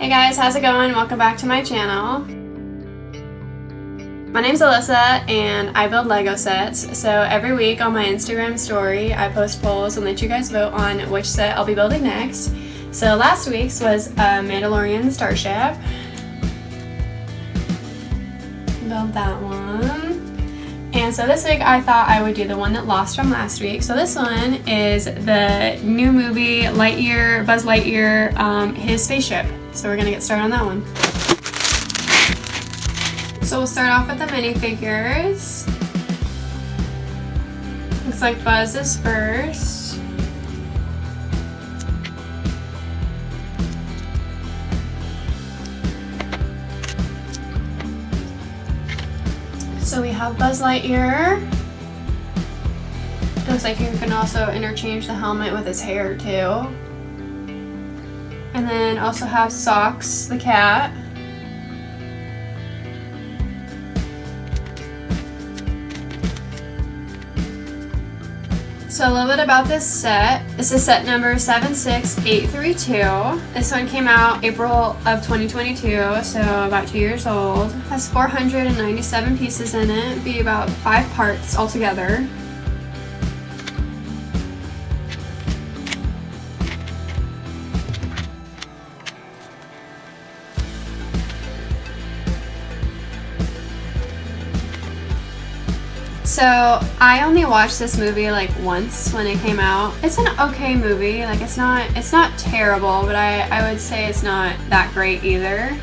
Hey guys, how's it going? Welcome back to my channel. My name's Alyssa and I build Lego sets. So every week on my Instagram story, I post polls and let you guys vote on which set I'll be building next. So last week's was Mandalorian Starship. Build that one. And so this week I thought I would do the one that lost from last week. So this one is the new movie Lightyear, Buzz Lightyear, his spaceship. So we're gonna get started on that one. So we'll start off with the minifigures. Looks like Buzz is first. So we have Buzz Lightyear. Looks like you can also interchange the helmet with his hair too. And then also have Socks, the cat. So a little bit about this set. This is set number 76832. This one came out April of 2022, so about 2 years old. Has 497 pieces in it, be about 5 parts altogether. So I only watched this movie like once when it came out. It's an okay movie. Like it's not terrible, but I would say it's not that great either.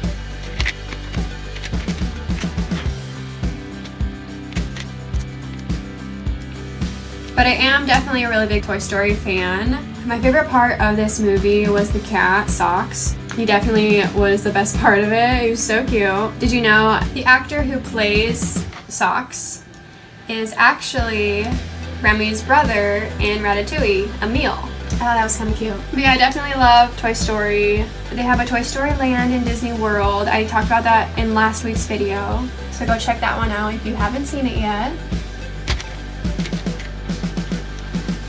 But I am definitely a really big Toy Story fan. My favorite part of this movie was the cat, Socks. He definitely was the best part of it. He was so cute. Did you know the actor who plays Socks is actually Remy's brother in Ratatouille, Emile. I thought that was kind of cute. But yeah, I definitely love Toy Story. They have a Toy Story Land in Disney World. I talked about that in last week's video, so go check that one out if you haven't seen it yet.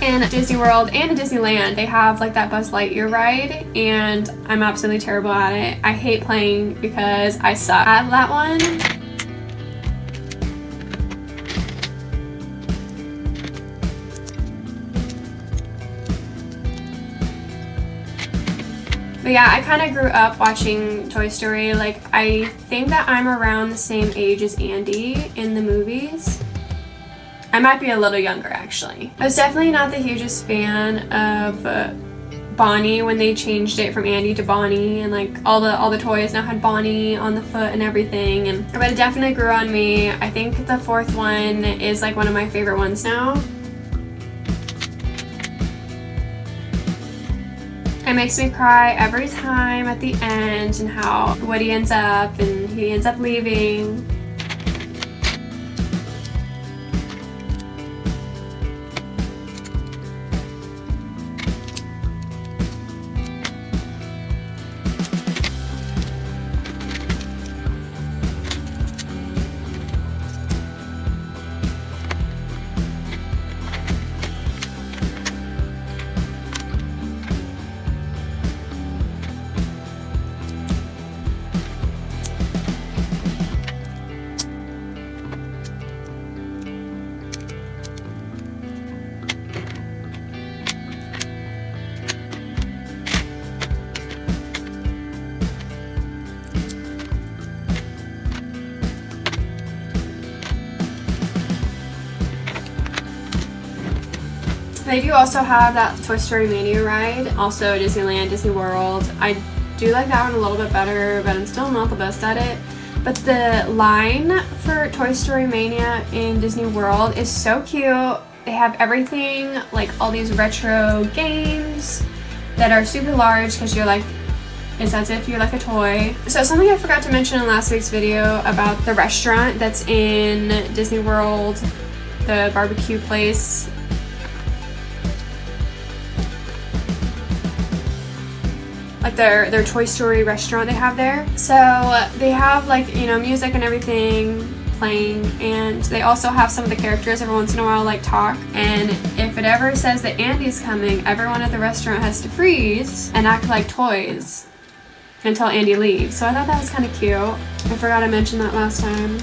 In Disney World and in Disneyland, they have like that Buzz Lightyear ride, and I'm absolutely terrible at it. I hate playing because I suck at that one. But yeah, I kind of grew up watching Toy Story. Like, I think that I'm around the same age as Andy in the movies. I might be a little younger, actually. I was definitely not the hugest fan of Bonnie when they changed it from Andy to Bonnie, and like all the toys now had Bonnie on the foot and everything. But it definitely grew on me. I think the fourth one is like one of my favorite ones now. It makes me cry every time at the end, and how Woody ends up and he ends up leaving. They do also have that Toy Story Mania ride, also Disneyland, Disney World. I do like that one a little bit better, but I'm still not the best at it. But the line for Toy Story Mania in Disney World is so cute. They have everything, like all these retro games that are super large because you're like, it's as if you're like a toy. So something I forgot to mention in last week's video about the restaurant that's in Disney World, the barbecue place. Like their Toy Story restaurant they have there. So they have like, you know, music and everything playing, and they also have some of the characters every once in a while like talk, and if it ever says that Andy's coming, everyone at the restaurant has to freeze and act like toys until Andy leaves. So I thought that was kind of cute. I forgot to mention that last time.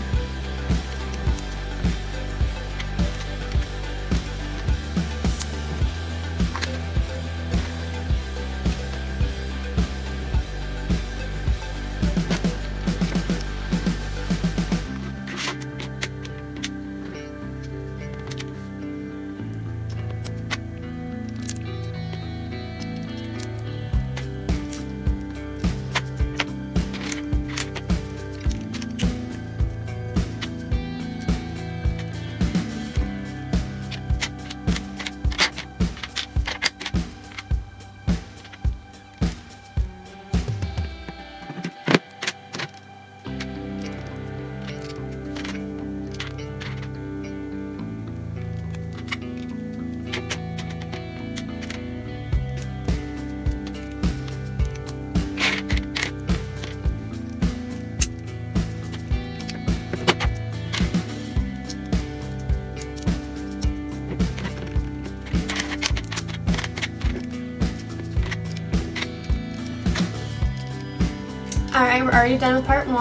Alright, we're already done with part 1.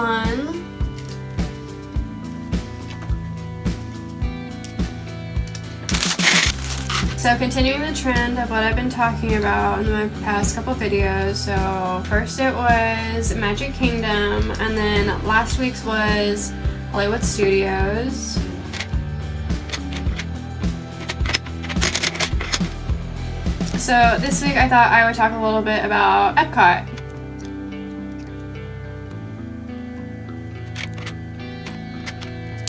So continuing the trend of what I've been talking about in my past couple videos. So first it was Magic Kingdom, and then last week's was Hollywood Studios. So this week I thought I would talk a little bit about Epcot.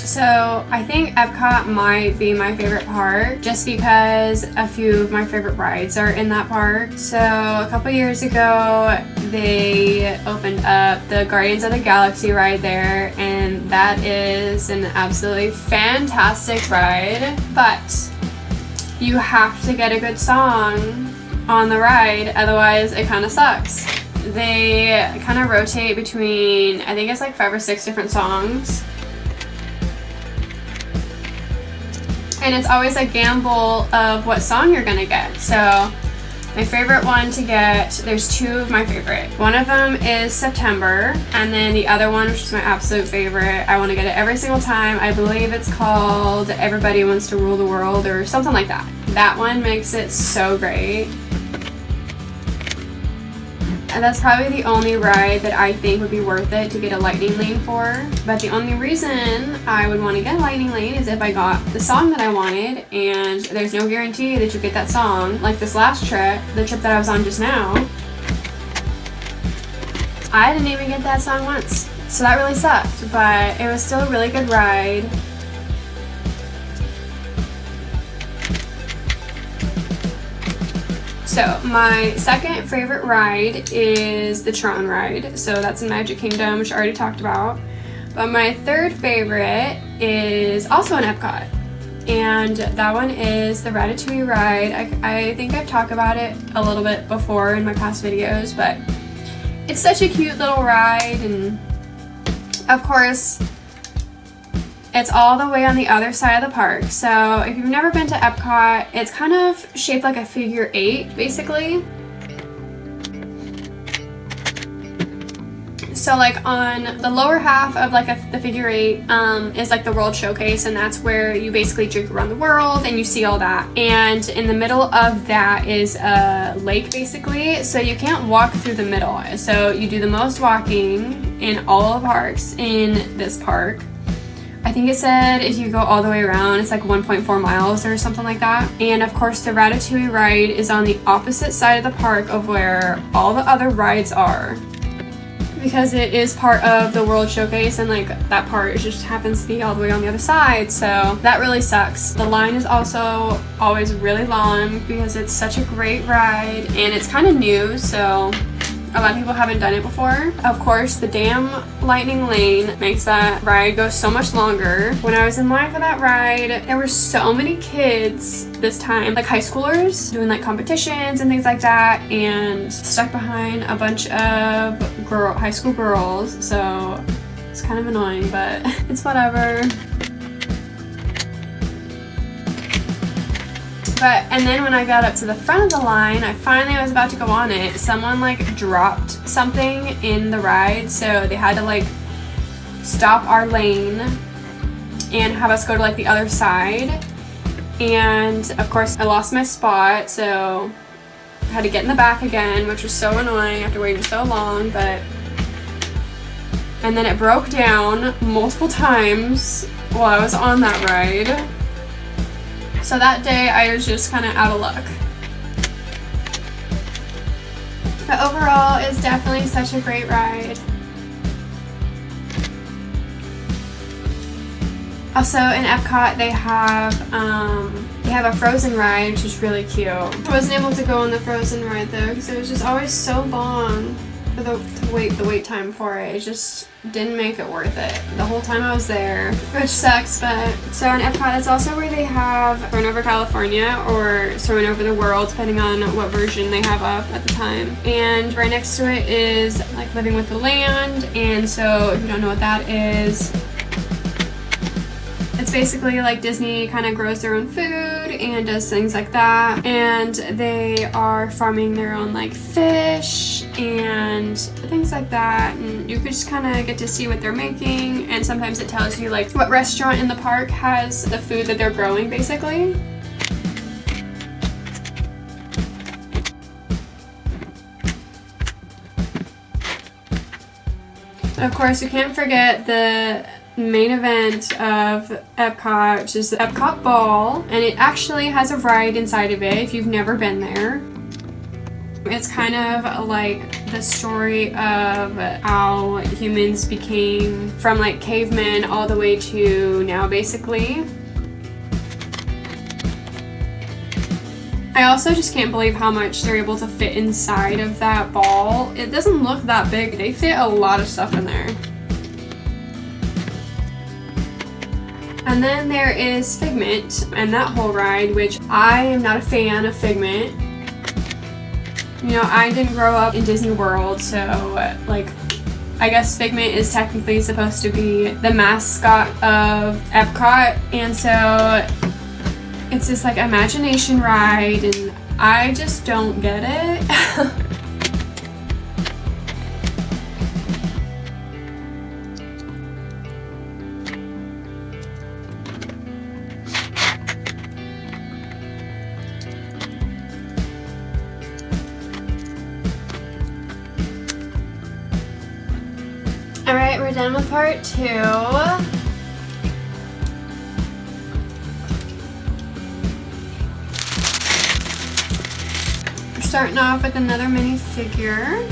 So I think Epcot might be my favorite park just because a few of my favorite rides are in that park. So a couple years ago they opened up the Guardians of the Galaxy ride there, and that is an absolutely fantastic ride, but you have to get a good song on the ride, otherwise it kind of sucks. They kind of rotate between, I think it's like 5 or 6 different songs. And it's always a gamble of what song you're gonna get. So my favorite one to get, there's 2 of my favorite. One of them is September, and then the other one, which is my absolute favorite, I want to get it every single time. I believe it's called Everybody Wants to Rule the World or something like that. That one makes it so great. And that's probably the only ride that I think would be worth it to get a lightning lane for. But the only reason I would want to get a lightning lane is if I got the song that I wanted, and there's no guarantee that you get that song. Like this last trip, the trip that I was on just now, I didn't even get that song once. So that really sucked, but it was still a really good ride. So my second favorite ride is the Tron ride. So that's in Magic Kingdom, which I already talked about. But my third favorite is also in Epcot. And that one is the Ratatouille ride. I think I've talked about it a little bit before in my past videos, but it's such a cute little ride. And of course, it's all the way on the other side of the park. So if you've never been to Epcot, it's kind of shaped like a figure 8, basically. So like on the lower half of like the figure 8 is like the World Showcase, and that's where you basically drink around the world and you see all that. And in the middle of that is a lake basically, so you can't walk through the middle. So you do the most walking in all the parks in this park. I think it said if you go all the way around, it's like 1.4 miles or something like that. And of course the Ratatouille ride is on the opposite side of the park of where all the other rides are, because it is part of the World Showcase, and like that part just happens to be all the way on the other side. So that really sucks. The line is also always really long because it's such a great ride and it's kind of new, so a lot of people haven't done it before. Of course, the damn lightning lane makes that ride go so much longer. When I was in line for that ride, there were so many kids this time, like high schoolers, doing like competitions and things like that, and stuck behind a bunch of high school girls. So it's kind of annoying, but it's whatever. And then when I got up to the front of the line, I finally was about to go on it. Someone like dropped something in the ride, so they had to like stop our lane and have us go to like the other side. And of course I lost my spot, so I had to get in the back again, which was so annoying after waiting so long. And then it broke down multiple times while I was on that ride. So that day I was just kind of out of luck. But overall, it's definitely such a great ride. Also in Epcot they have a Frozen ride, which is really cute. I wasn't able to go on the Frozen ride though because it was just always so long for the wait time for it. It just didn't make it worth it the whole time I was there, which sucks. But so in Epcot, that's also where they have Thrown Over California or Thrown Over the World, depending on what version they have up at the time. And right next to it is like Living with the Land. And so if you don't know what that is, it's basically like Disney kind of grows their own food and does things like that. And they are farming their own like fish and things like that. And you could just kind of get to see what they're making. And sometimes it tells you like what restaurant in the park has the food that they're growing basically. And of course, you can't forget the main event of Epcot, which is the Epcot Ball, and it actually has a ride inside of it if you've never been there. It's kind of like the story of how humans became from like cavemen all the way to now basically. I also just can't believe how much they're able to fit inside of that ball. It doesn't look that big. They fit a lot of stuff in there. And then there is Figment and that whole ride, which I am not a fan of Figment. You know, I didn't grow up in Disney World, so like I guess Figment is technically supposed to be the mascot of Epcot, and so it's this like imagination ride and I just don't get it. Alright, we're done with part 2. We're starting off with another minifigure.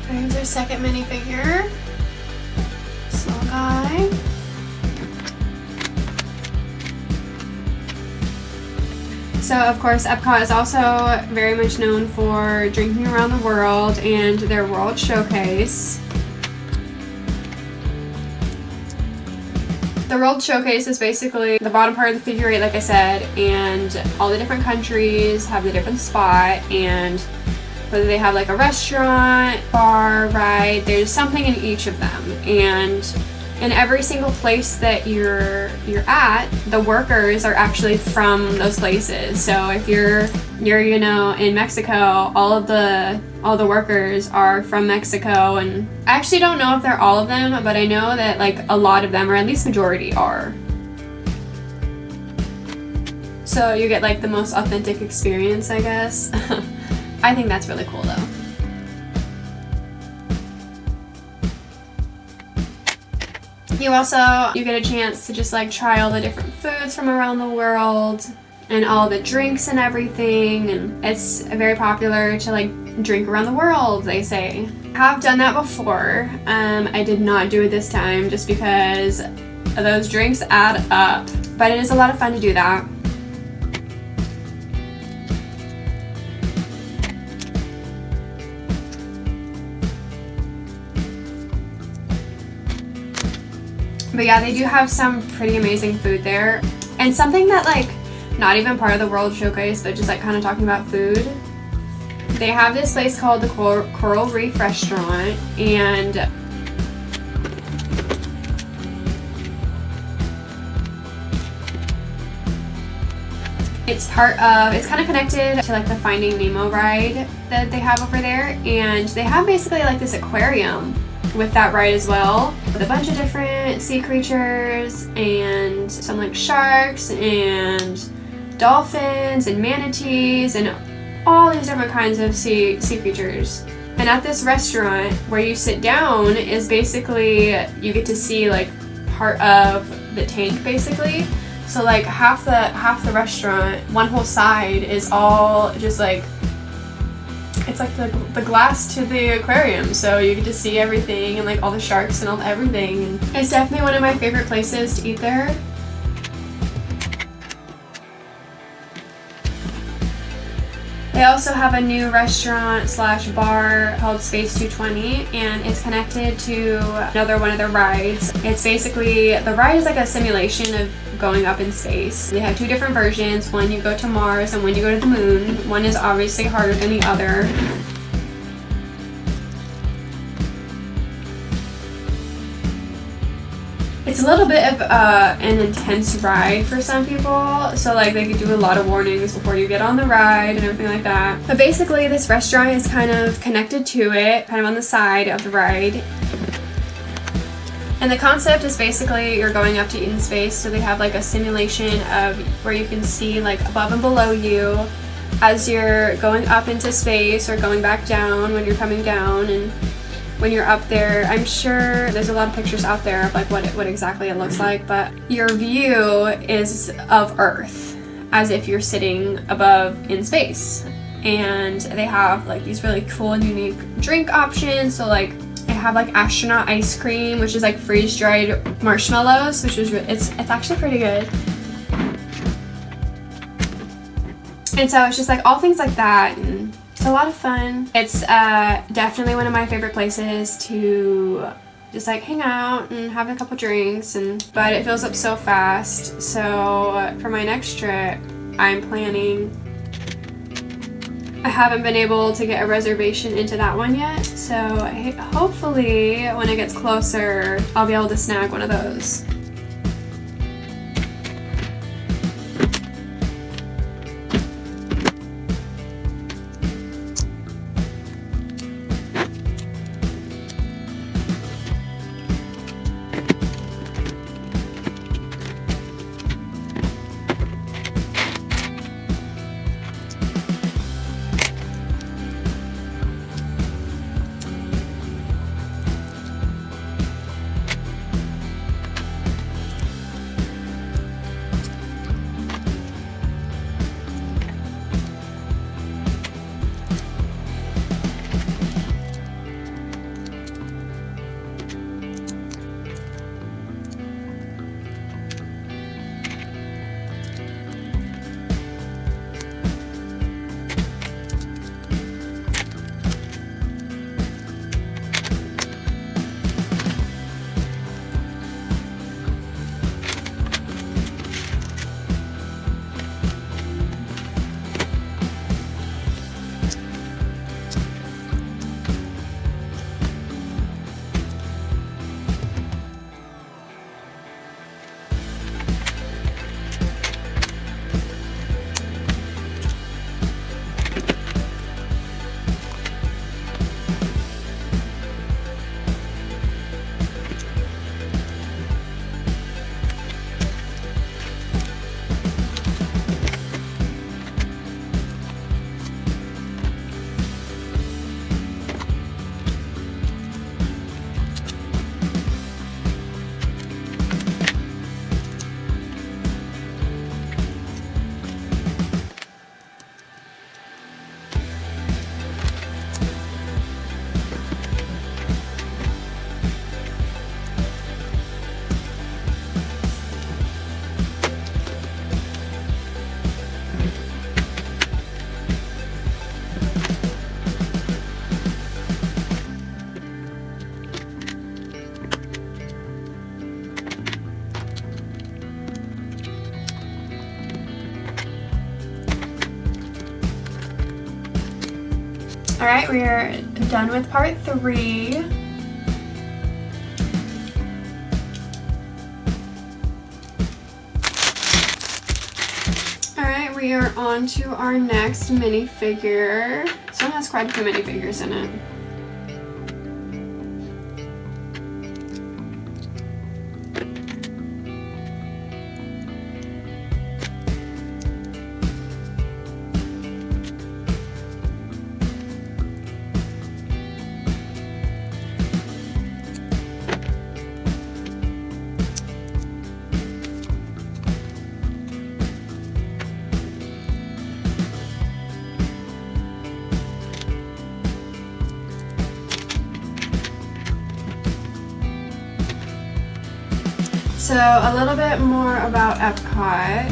Here's our second minifigure. This little guy. So of course Epcot is also very much known for Drinking Around the World and their World Showcase. The World Showcase is basically the bottom part of the figure 8, like I said, and all the different countries have the different spot, and whether they have like a restaurant, bar, ride, there's something in each of them. And in every single place that you're at, the workers are actually from those places. So if you're you know in Mexico, all the workers are from Mexico, and I actually don't know if they're all of them, but I know that like a lot of them, or at least majority, are. So you get like the most authentic experience, I guess. I think that's really cool though. You get a chance to just like try all the different foods from around the world and all the drinks and everything, and it's very popular to like drink around the world, they say. I've done that before. I did not do it this time just because those drinks add up, but it is a lot of fun to do that. But yeah, they do have some pretty amazing food there. And something that like, not even part of the World Showcase, but just like kind of talking about food. They have this place called the Coral Reef Restaurant, and it's kind of connected to like the Finding Nemo ride that they have over there, and they have basically like this aquarium with that ride as well, with a bunch of different sea creatures and some like sharks and dolphins and manatees and all these different kinds of sea creatures. And at this restaurant, where you sit down is basically, you get to see like part of the tank basically. So like half the restaurant, one whole side is all just like, it's like the glass to the aquarium, so you get to see everything and like all the sharks and all everything. And it's definitely one of my favorite places to eat there. They also have a new restaurant slash bar called Space 220, and it's connected to another one of their rides. It's basically, the ride is like a simulation of going up in space. They have two different versions. One you go to Mars and one you go to the moon. One is obviously harder than the other. It's a little bit of an intense ride for some people, so like they could do a lot of warnings before you get on the ride and everything like that. But basically this restaurant is kind of connected to it, kind of on the side of the ride. And the concept is basically you're going up to eat in space, so they have like a simulation of where you can see like above and below you as you're going up into space or going back down when you're coming down. And when you're up there, I'm sure there's a lot of pictures out there of like what exactly it looks like, but your view is of Earth as if you're sitting above in space. And they have like these really cool and unique drink options. So like they have like astronaut ice cream, which is like freeze-dried marshmallows, which is it's actually pretty good. And so it's just like all things like that, and it's a lot of fun. It's definitely one of my favorite places to just like hang out and have a couple drinks, but it fills up so fast. So for my next trip, I'm planning. I haven't been able to get a reservation into that one yet, so hopefully when it gets closer, I'll be able to snag one of those. Alright, we are done with part 3. Alright, we are on to our next minifigure. This one has quite a few minifigures in it. So a little bit more about Epcot.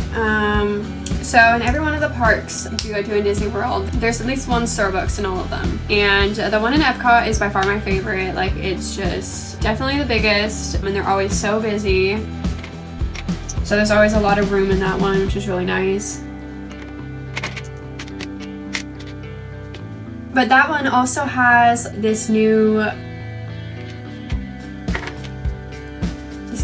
So in every one of the parks if you go to in Disney World, there's at least one Starbucks in all of them. And the one in Epcot is by far my favorite. Like, it's just definitely the biggest, and they're always so busy. So there's always a lot of room in that one, which is really nice. But that one also has this new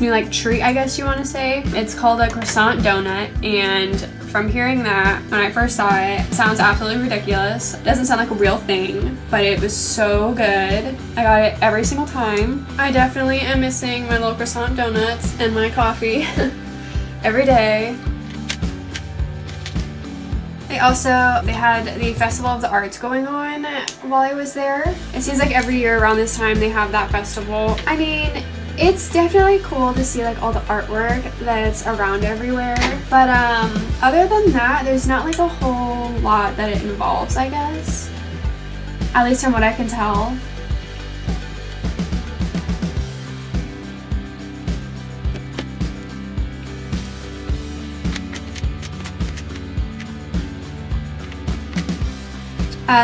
like treat, I guess you want to say. It's called a croissant donut, and from hearing that when I first saw it, it sounds absolutely ridiculous. It doesn't sound like a real thing, but it was so good. I got it every single time. I definitely am missing my little croissant donuts and my coffee every day. They had the Festival of the Arts going on while I was there. It seems like every year around this time they have that festival. I mean, it's definitely cool to see like all the artwork that's around everywhere, but other than that, there's not like a whole lot that it involves, I guess, at least from what I can tell.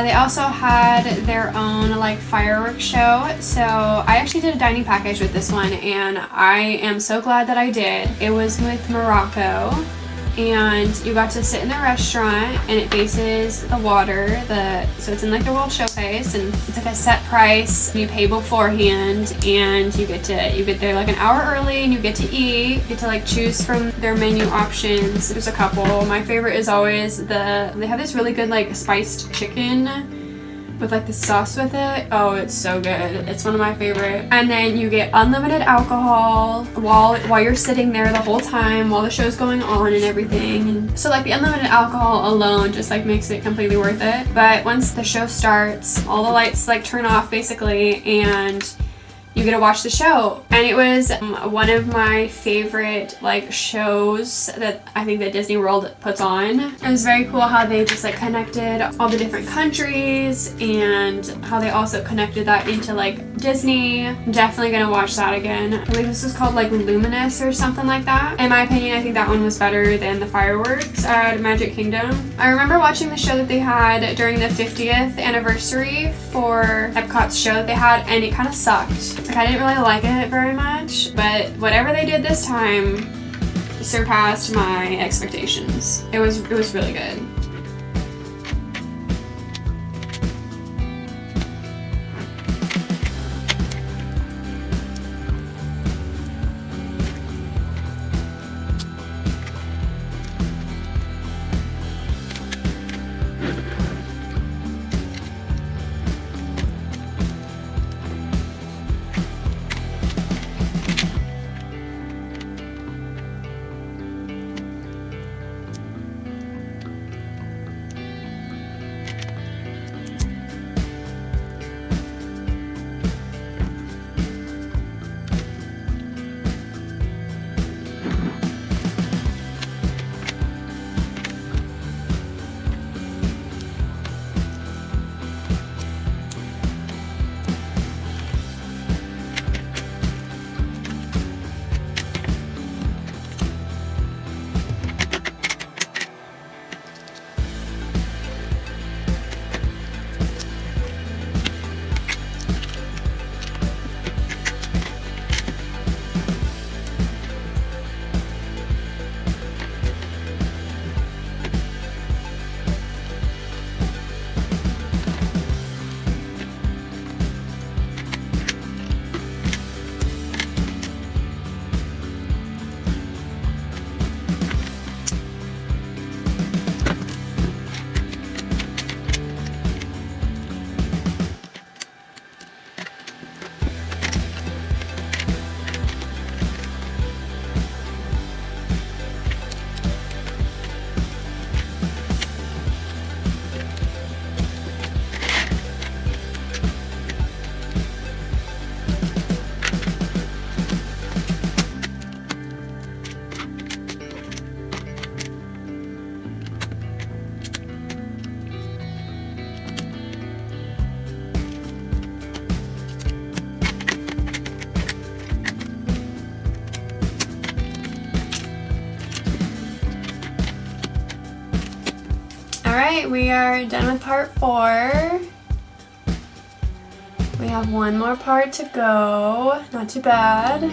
They also had their own like fireworks show. So I actually did a dining package with this one, and I am so glad that I did. It was with Morocco, and you got to sit in the restaurant, and it faces the water. So it's in like the World Showcase, and it's like a set price. You pay beforehand, and you get there like an hour early, and you get to eat. You get to like choose from their menu options. There's a couple. My favorite is always they have this really good like spiced chicken with like the sauce with it. Oh, it's so good. It's one of my favorite. And then you get unlimited alcohol while you're sitting there the whole time while the show's going on and everything. And so like the unlimited alcohol alone just like makes it completely worth it. But once the show starts, all the lights like turn off basically, and you get to watch the show. And it was one of my favorite like shows that I think that Disney World puts on. It was very cool how they just like connected all the different countries, and how they also connected that into like Disney. I'm definitely gonna watch that again. I believe this was called like Luminous or something like that. In my opinion, I think that one was better than the fireworks at Magic Kingdom. I remember watching the show that they had during the 50th anniversary for Epcot's show that they had, and it kind of sucked. Like, I didn't really like it very much, but whatever they did this time surpassed my expectations. It was really good. we are done with part 4. We have one more part to go. Not too bad.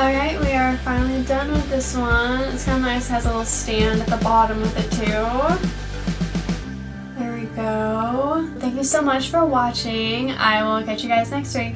Alright, we are finally done with this one. It's kind of nice. It has a little stand at the bottom with it too. There we go. Thank you so much for watching. I will catch you guys next week.